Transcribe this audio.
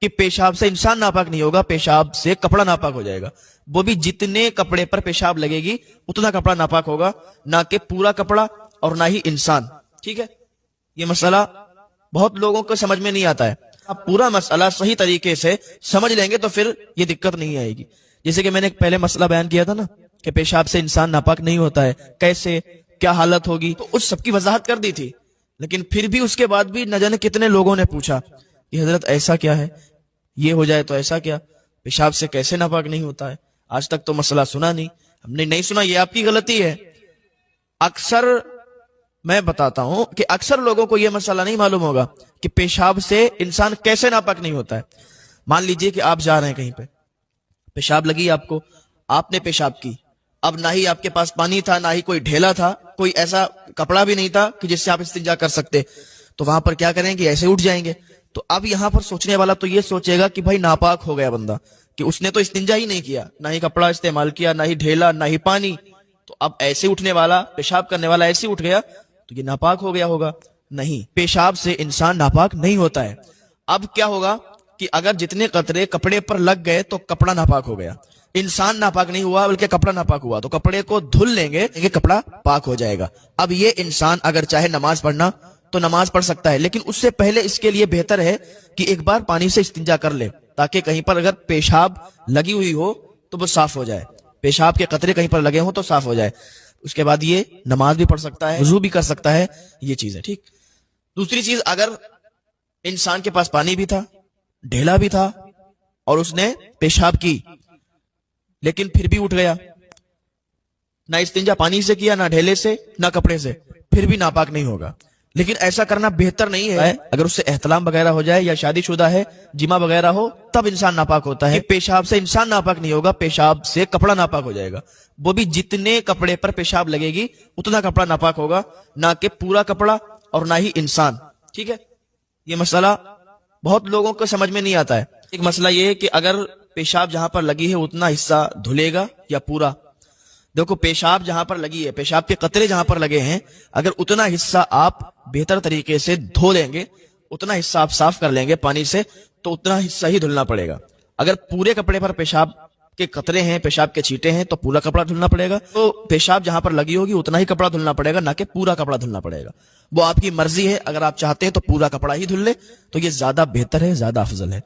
کہ پیشاب سے انسان ناپاک نہیں ہوگا، پیشاب سے کپڑا ناپاک ہو جائے گا، وہ بھی جتنے کپڑے پر پیشاب لگے گی اتنا کپڑا ناپاک ہوگا، نہ کہ پورا کپڑا اور نہ ہی انسان. ٹھیک ہے، یہ مسئلہ بہت لوگوں کو سمجھ میں نہیں آتا ہے. آپ پورا مسئلہ صحیح طریقے سے سمجھ لیں گے تو پھر یہ دقت نہیں آئے گی. جیسے کہ میں نے پہلے مسئلہ بیان کیا تھا نا کہ پیشاب سے انسان ناپاک نہیں ہوتا ہے، کیسے کیا حالت ہوگی، تو اس سب کی وضاحت کر دی تھی. لیکن پھر بھی اس کے بعد بھی نہ جانے کتنے لوگوں نے پوچھا کہ حضرت ایسا کیا ہے، یہ ہو جائے تو ایسا کیا، پیشاب سے کیسے ناپاک نہیں ہوتا ہے. آج تک تو مسئلہ سنا نہیں، ہم نے نہیں سنا، یہ آپ کی غلطی ہے. اکثر میں بتاتا ہوں کہ اکثر لوگوں کو یہ مسئلہ نہیں معلوم ہوگا کہ پیشاب سے انسان کیسے ناپاک نہیں ہوتا ہے. مان لیجئے کہ آپ جا رہے ہیں کہیں پہ، پیشاب لگی آپ کو، آپ نے پیشاب کی، اب نہ ہی آپ کے پاس پانی تھا، نہ ہی کوئی ڈھیلا تھا، کوئی ایسا کپڑا بھی نہیں تھا کہ جس سے آپ استنجا کر سکتے، تو وہاں پر کیا کریں گے، ایسے اٹھ جائیں گے. تو اب یہاں پر سوچنے والا تو یہ سوچے گا کہ بھائی ناپاک ہو گیا بندہ، کہ اس نے تو استنجا ہی نہیں کیا، نہ ہی کپڑا استعمال کیا، نہ ہی ڈھیلا، نہ ہی پانی، تو اب ایسے اٹھنے والا، پیشاب کرنے والا ایسے اٹھ گیا تو یہ ناپاک ہو گیا ہوگا. نہیں، پیشاب سے انسان ناپاک نہیں ہوتا ہے. اب کیا ہوگا کہ اگر جتنے قطرے کپڑے پر لگ گئے تو کپڑا ناپاک ہو گیا، انسان ناپاک نہیں ہوا بلکہ کپڑا ناپاک ہوا، تو کپڑے کو دھل لیں گے، یہ کپڑا پاک ہو جائے گا. اب یہ انسان اگر چاہے نماز پڑھنا تو نماز پڑھ سکتا ہے، لیکن اس سے پہلے اس کے لیے بہتر ہے کہ ایک بار پانی سے استنجا کر لے، تاکہ کہیں پر اگر پیشاب لگی ہوئی ہو تو وہ صاف ہو جائے، پیشاب کے قطرے کہیں پر لگے ہوں تو صاف ہو جائے. اس کے بعد یہ نماز بھی پڑھ سکتا ہے، وضو بھی کر سکتا ہے. یہ چیز ہے. ٹھیک. دوسری چیز، اگر انسان کے پاس پانی بھی تھا، ڈھیلا بھی تھا، اور اس نے پیشاب کی لیکن پھر بھی اٹھ گیا، نہ استنجا پانی سے کیا، نہ ڈھیلے سے، نہ کپڑے سے، پھر بھی ناپاک نہیں ہوگا. لیکن ایسا کرنا بہتر نہیں ہے. اگر اس سے احتلام وغیرہ ہو جائے یا شادی شدہ ہے، جمع وغیرہ ہو، تب انسان ناپاک ہوتا ہے. پیشاب سے انسان ناپاک نہیں ہوگا، پیشاب سے کپڑا ناپاک ہو جائے گا، وہ بھی جتنے کپڑے پر پیشاب لگے گی اتنا کپڑا ناپاک ہوگا، نہ کہ پورا کپڑا اور نہ ہی انسان. ٹھیک ہے، یہ مسئلہ بہت لوگوں کو سمجھ میں نہیں آتا ہے. ایک مسئلہ یہ ہے کہ اگر پیشاب جہاں پر لگی ہے اتنا حصہ دھلے گا یا پورا. دیکھو، پیشاب جہاں پر لگی ہے، پیشاب کے قطرے جہاں پر لگے ہیں، اگر اتنا حصہ آپ بہتر طریقے سے دھو لیں گے، اتنا حصہ آپ صاف کر لیں گے پانی سے، تو اتنا حصہ ہی دھلنا پڑے گا. اگر پورے کپڑے پر پیشاب کے قطرے ہیں، پیشاب کے چھینٹے ہیں، تو پورا کپڑا دھلنا پڑے گا. تو پیشاب جہاں پر لگی ہوگی اتنا ہی کپڑا دھلنا پڑے گا، نہ کہ پورا کپڑا دھلنا پڑے گا. وہ آپ کی مرضی ہے، اگر آپ چاہتے ہیں تو پورا کپڑا ہی دھل لے تو یہ زیادہ بہتر ہے، زیادہ افضل ہے.